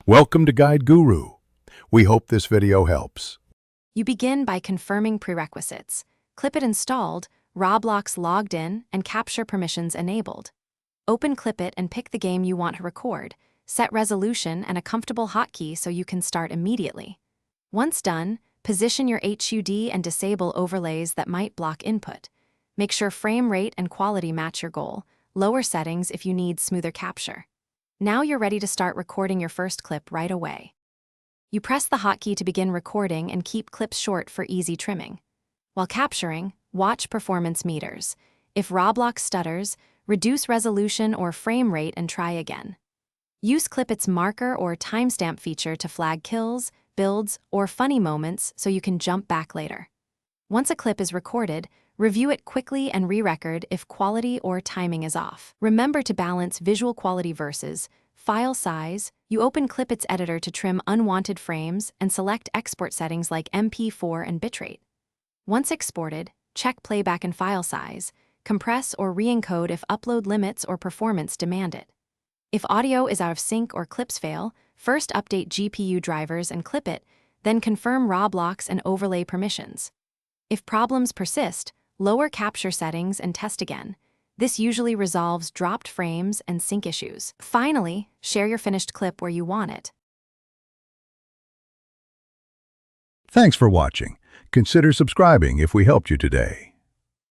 Welcome to Guide Guru. We hope this video helps. You begin by confirming prerequisites. Clip It installed, Roblox logged in, and capture permissions enabled. Open Clip It and pick the game you want to record. Set resolution and a comfortable hotkey so you can start immediately. Once done, position your HUD and disable overlays that might block input. Make sure frame rate and quality match your goal. Lower settings if you need smoother capture. Now you're ready to start recording your first clip right away. You press the hotkey to begin recording and keep clips short for easy trimming. While capturing, watch performance meters. If Roblox stutters, reduce resolution or frame rate and try again. Use Clip It's marker or timestamp feature to flag kills, builds, or funny moments so you can jump back later. Once a clip is recorded, review it quickly and re-record if quality or timing is off. Remember to balance visual quality versus file size. You open Clip It's editor to trim unwanted frames and select export settings like MP4 and bitrate. Once exported, check playback and file size, compress or re-encode if upload limits or performance demand it. If audio is out of sync or clips fail, first update GPU drivers and Clip It, then confirm Roblox and overlay permissions. If problems persist, lower capture settings and test again. This usually resolves dropped frames and sync issues. Finally, share your finished clip where you want it. Thanks for watching. Consider subscribing if we helped you today.